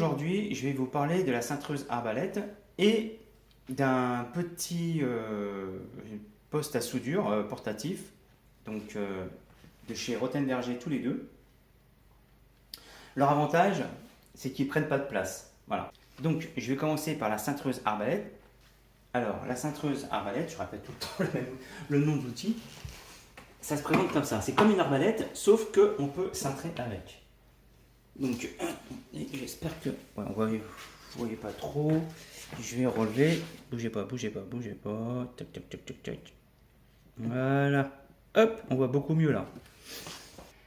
aujourd'hui, je vais vous parler de la cintreuse arbalète et d'un petit poste à soudure portatif, donc de chez Rothenberger tous les deux. Leur avantage, c'est qu'ils ne prennent pas de place. Voilà. Donc, je vais commencer par la cintreuse arbalète. Alors, la cintreuse arbalète, je répète tout le temps le nom de l'outil, ça se présente comme ça. C'est comme une arbalète, sauf qu'on peut cintrer avec. Donc, j'espère que... Ouais, vous voyez pas trop. Je vais relever. Bougez pas, bougez pas, bougez pas. Tac, tac, tac, tac, tac. Voilà. Hop, on voit beaucoup mieux là.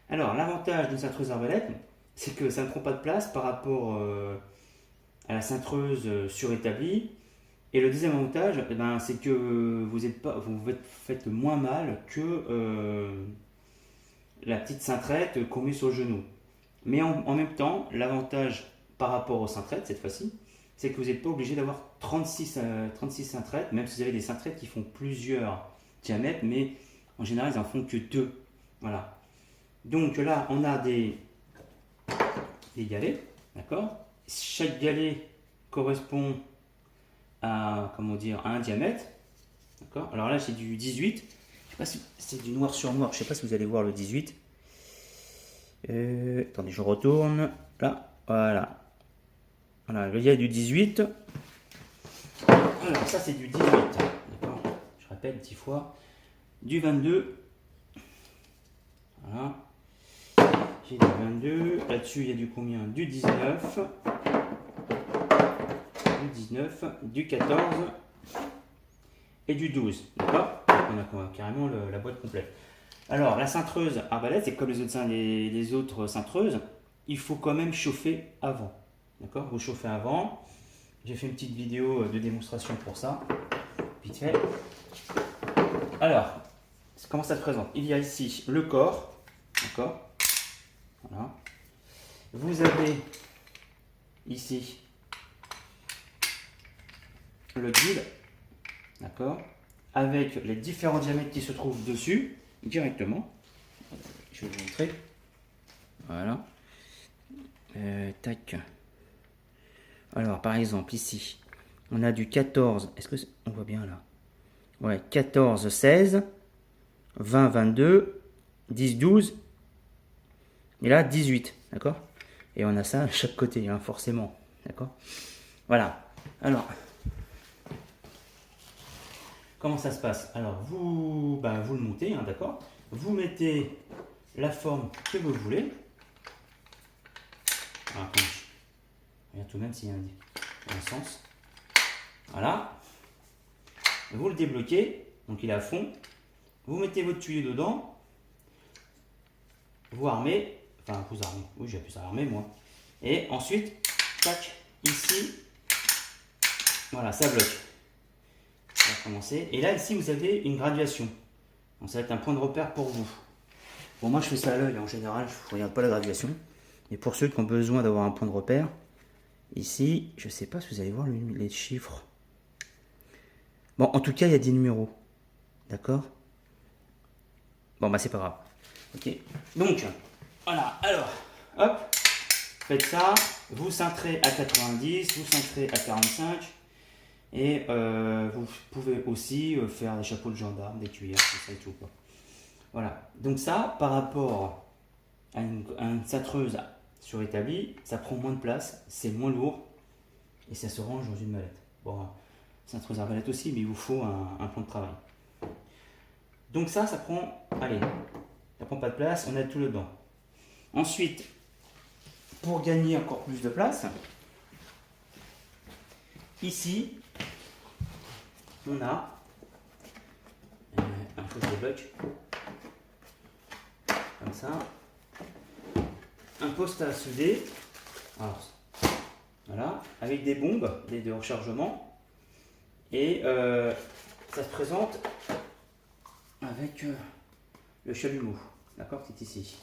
Alors, l'avantage d'une cintreuse arbalète, c'est que ça ne prend pas de place par rapport à la cintreuse surétablie. Et le deuxième avantage, c'est que vous faites moins mal que la petite cintrette qu'on met sur le genou. Mais en même temps, l'avantage par rapport aux cintrettes, cette fois-ci, c'est que vous n'êtes pas obligé d'avoir 36 cintrettes, même si vous avez des cintrettes qui font plusieurs diamètres, mais en général, ils n'en font que 2. Voilà. Donc là, on a des galets, d'accord? Chaque galet correspond à, à un diamètre, d'accord? Alors là, c'est du 18. Je sais pas si c'est du noir sur noir. Je sais pas si vous allez voir le 18. Attendez, je retourne. Là, voilà. Voilà, il y a du 18. Alors ça, c'est du 18. D'accord? Je répète 10 fois. Du 22. Voilà. J'ai du 22. Là-dessus, il y a du combien? Du 19. Du 19. Du 14. Et du 12. D'accord? On a carrément la boîte complète. Alors, la cintreuse arbalète, c'est comme les autres cintreuses, il faut quand même chauffer avant. D'accord? Vous chauffez avant. J'ai fait une petite vidéo de démonstration pour ça. Vite fait. Alors, comment ça se présente? Il y a ici le corps. D'accord? Voilà. Vous avez ici le guide. D'accord? Avec les différents diamètres qui se trouvent dessus. Directement. Je vais vous montrer. Voilà. Tac. Alors, par exemple, ici, on a du 14. Est-ce que on voit bien là? Ouais, 14, 16, 20, 22, 10, 12. Et là, 18. D'accord? Et on a ça à chaque côté, hein, forcément. D'accord? Voilà. Alors, comment ça se passe? Alors, vous le montez, hein, d'accord? Vous mettez la forme que vous voulez. Alors, regarde tout de même s'il y a un sens. Voilà. Vous le débloquez, donc il est à fond. Vous mettez votre tuyau dedans. Vous armez. Enfin, vous armez. Oui, j'ai appuyé ça armer, moi. Et ensuite, tac, ici. Voilà, ça bloque. On va commencer. Et là, ici, vous avez une graduation. Donc, ça va être un point de repère pour vous. Bon, moi, je fais ça à l'œil. En général, je ne regarde pas la graduation. Et pour ceux qui ont besoin d'avoir un point de repère, ici, je ne sais pas si vous allez voir les chiffres. Bon, en tout cas, il y a des numéros. D'accord? Bon, c'est pas grave. Ok. Donc, voilà. Alors, hop. Faites ça. Vous cintrez à 90, vous cintrez à 45. Et vous pouvez aussi faire des chapeaux de gendarme, des cuillères, tout ça et tout, quoi. Voilà. Donc ça, par rapport à une cintreuse surétablie, ça prend moins de place, c'est moins lourd et ça se range dans une mallette. Bon, cintreuse arbalète aussi, mais il vous faut un plan de travail. Donc ça prend, allez, ça prend pas de place, on a tout dedans. Ensuite, pour gagner encore plus de place, ici, on a un peu de débloc, comme ça, un poste à souder, alors, voilà, avec des bombes, de rechargement, et ça se présente avec le chalumeau, d'accord, qui est ici.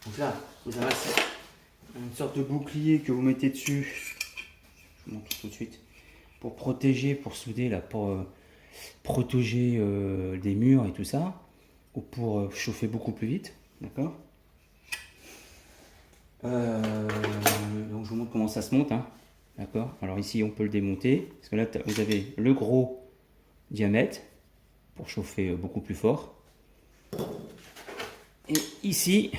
Donc là, vous avez une sorte de bouclier que vous mettez dessus, je vous montre tout de suite, pour protéger, pour souder, là, pour protéger des murs et tout ça, ou pour chauffer beaucoup plus vite, d'accord? Donc je vous montre comment ça se monte, hein. D'accord. Alors ici on peut le démonter, parce que là vous avez le gros diamètre pour chauffer beaucoup plus fort. Et ici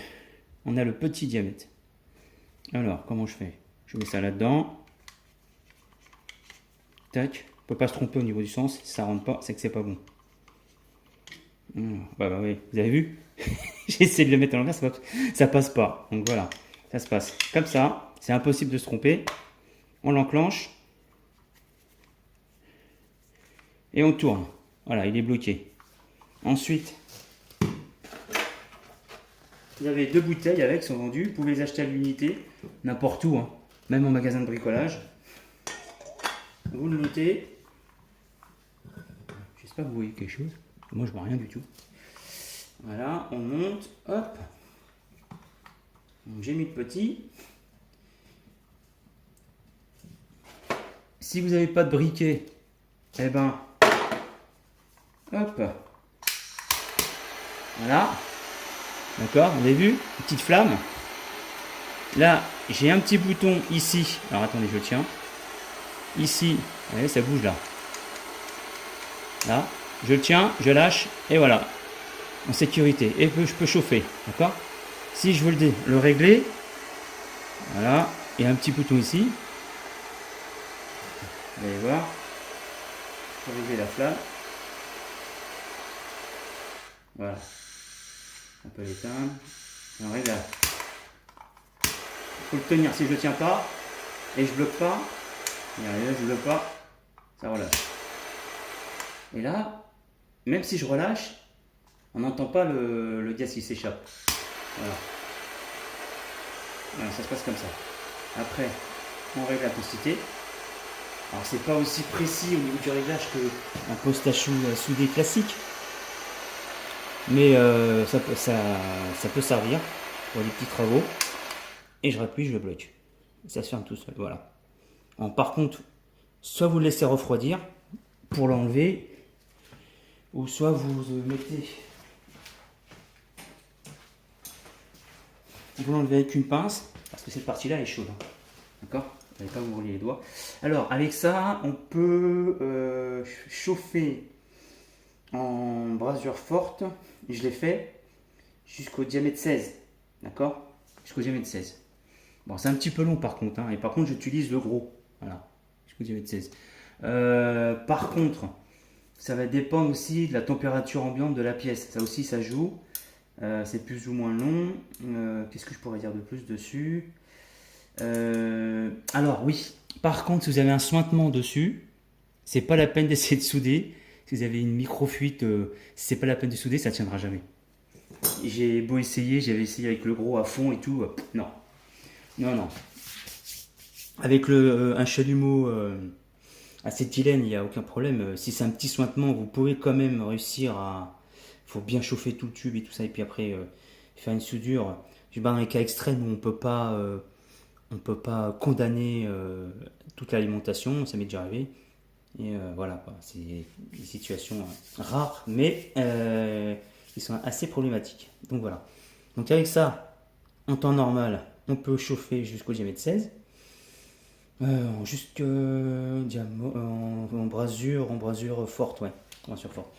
on a le petit diamètre. Alors comment je fais? Je mets ça là-dedans. Tac. On peut pas se tromper au niveau du sens. Si ça rentre pas, c'est que c'est pas bon. Bah oui, vous avez vu? J'ai essayé de le mettre à l'envers, ça passe pas. Donc voilà, ça se passe comme ça. C'est impossible de se tromper. On l'enclenche. Et on tourne. Voilà, il est bloqué. Ensuite, vous avez 2 bouteilles avec, sont vendues. Vous pouvez les acheter à l'unité, n'importe où, hein. Même en magasin de bricolage. Vous le notez. J'espère que vous voyez quelque chose. Moi, je vois rien du tout. Voilà, on monte. Hop. Donc, j'ai mis le petit. Si vous n'avez pas de briquet, eh ben, hop. Voilà. D'accord, vous avez vu? Une petite flamme. Là, j'ai un petit bouton ici. Alors, attendez, je le tiens. Ici, vous voyez, ça bouge là. Là, je le tiens, je lâche, et voilà. En sécurité. Et je peux chauffer. D'accord? Si je veux le régler, voilà. Il y a un petit bouton ici. Vous allez voir. Je vais régler la flamme. Voilà. On peut l'éteindre. On règle. Il faut le tenir. Si je ne le tiens pas et je bloque pas, regardez là, je bloque pas, ça relâche. Et là, même si je relâche, on n'entend pas le gaz qui s'échappe. Voilà. Voilà, ça se passe comme ça. Après, on règle la quantité. Alors c'est pas aussi précis au niveau du réglage qu'un poste à souder classique. Mais ça peut servir pour des petits travaux. Et je rappuie, je le bloque. Ça se ferme tout seul, voilà. Alors, par contre, soit vous le laissez refroidir pour l'enlever, ou soit vous mettez... Vous l'enlevez avec une pince, parce que cette partie-là est chaude. Hein. D'accord? Vous n'allez pas vous brûler les doigts. Alors, avec ça, on peut chauffer en brasure forte. Je l'ai fait jusqu'au diamètre 16. D'accord? Jusqu'au diamètre 16. Bon, c'est un petit peu long par contre. Hein, et par contre, j'utilise le gros. Voilà. Jusqu'au diamètre 16. Par contre, ça va dépendre aussi de la température ambiante de la pièce. Ça aussi, ça joue. C'est plus ou moins long. Qu'est-ce que je pourrais dire de plus dessus? Alors oui, par contre, si vous avez un sointement dessus, c'est pas la peine d'essayer de souder. Si vous avez une micro-fuite, c'est pas la peine de souder, ça tiendra jamais. J'ai beau essayer, j'avais essayé avec le gros à fond et tout, non. Non, non. Avec un chalumeau acétylène, il n'y a aucun problème. Si c'est un petit sointement, vous pouvez quand même réussir à... Il faut bien chauffer tout le tube et tout ça, et puis après faire une soudure. Dans les cas extrêmes où on peut pas condamner toute l'alimentation, ça m'est déjà arrivé. Et voilà, c'est des situations rares, mais qui sont assez problématiques. Donc voilà. Donc avec ça, en temps normal, on peut chauffer jusqu'au diamètre 16. En brasure forte, ouais. Brasure forte.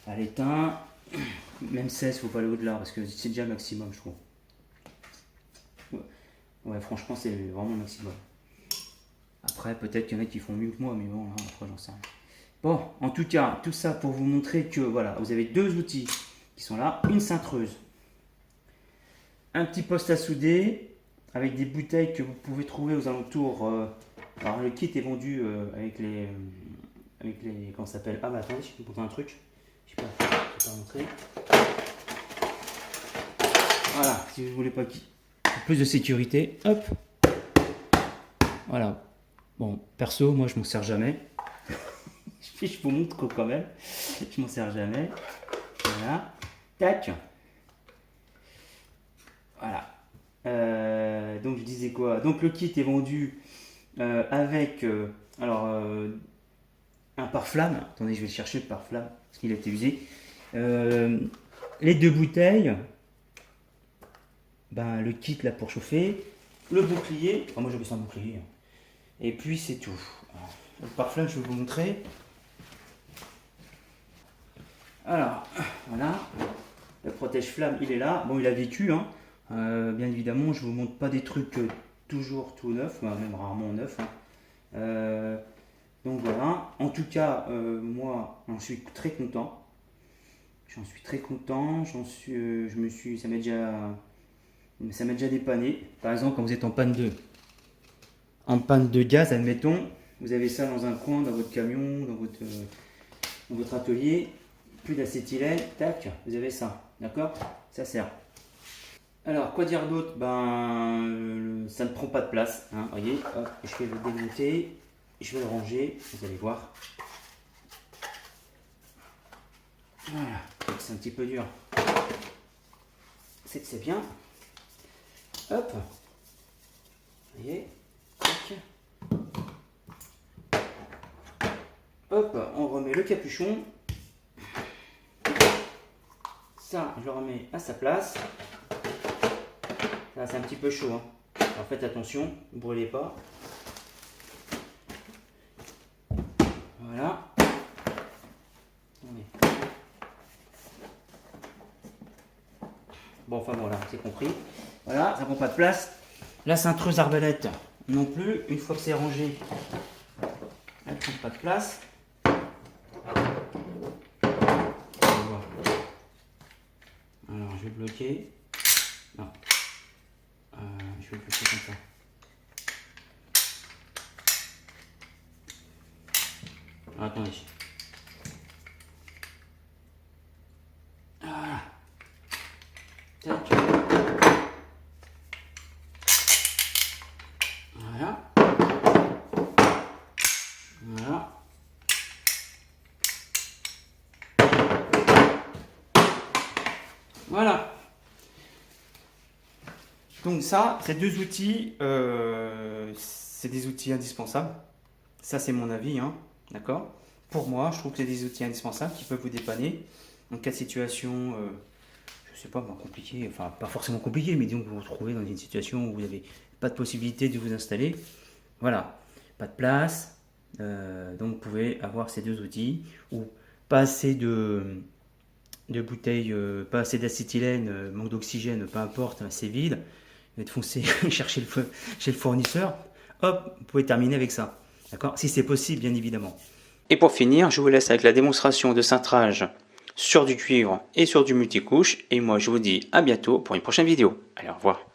À l'éteint, même 16, faut pas aller au-delà, parce que c'est déjà le maximum, je trouve. Ouais, franchement, c'est vraiment le maximum. Après, peut-être qu'il y en a qui font mieux que moi, mais bon, là, après, j'en sais rien. Bon, en tout cas, tout ça pour vous montrer que, voilà, vous avez 2 outils qui sont là. Une cintreuse, un petit poste à souder, avec des bouteilles que vous pouvez trouver aux alentours. Alors, le kit est vendu avec les... comment ça s'appelle? Ah bah attendez, je vais vous montrer un truc. Je sais pas, je vais pas montrer. Voilà, si vous voulez pas plus de sécurité, hop. Voilà. Bon, perso, moi je m'en sers jamais. Je vous montre quand même. Je m'en sers jamais. Voilà. Tac. Voilà. Donc je disais quoi? Donc le kit est vendu avec un pare-flamme. Attendez, je vais chercher le pare-flamme parce qu'il a été usé. Les 2 bouteilles. Ben, le kit là pour chauffer. le bouclier. Oh, moi, j'avais ça un bouclier. Et puis, c'est tout. Alors, le pare-flingue, je vais vous montrer. Alors, voilà. Le protège-flamme, il est là. Bon, il a vécu, hein. Bien évidemment, je ne vous montre pas des trucs toujours tout neufs, même rarement neufs. Hein. Donc voilà. En tout cas, moi, j'en suis très content. J'en suis très content. Ça m'a déjà dépanné. Par exemple, quand vous êtes en panne de gaz, admettons, vous avez ça dans un coin, dans votre camion, dans votre atelier. Plus d'acétylène, tac, vous avez ça. D'accord? Ça sert. Alors, quoi dire d'autre? Ça ne prend pas de place. Hein, voyez, hop, je vais le démonter, je vais le ranger, vous allez voir. Voilà, c'est un petit peu dur. C'est bien. Hop, vous voyez, tac. Hop, on remet le capuchon. Ça, je le remets à sa place. Là, c'est un petit peu chaud. Hein. Alors faites attention, ne brûlez pas. Voilà. Bon, enfin voilà, c'est compris. Voilà, ça prend pas de place. La cintreuse arbalète non plus. Une fois que c'est rangé, elle ne prend pas de place. Alors, je vais bloquer. Non. Je vais bloquer comme ça. Alors, attendez. Voilà. Tac. Voilà. Voilà. Voilà. Donc ça, ces deux outils, c'est des outils indispensables. Ça, c'est mon avis, hein, d'accord? Pour moi, je trouve que c'est des outils indispensables qui peuvent vous dépanner en cas de situation, je sais pas, compliquée, enfin pas forcément compliquée, mais disons que vous vous retrouvez dans une situation où vous n'avez pas de possibilité de vous installer. Voilà, pas de place, donc vous pouvez avoir ces deux outils, ou pas assez de bouteilles, pas assez d'acétylène, manque d'oxygène, peu importe, c'est vide. Vous êtes foncé chercher le feu chez le fournisseur, hop, vous pouvez terminer avec ça. D'accord? Si c'est possible, bien évidemment. Et pour finir, je vous laisse avec la démonstration de cintrage sur du cuivre et sur du multicouche. Et moi, je vous dis à bientôt pour une prochaine vidéo. Allez, au revoir.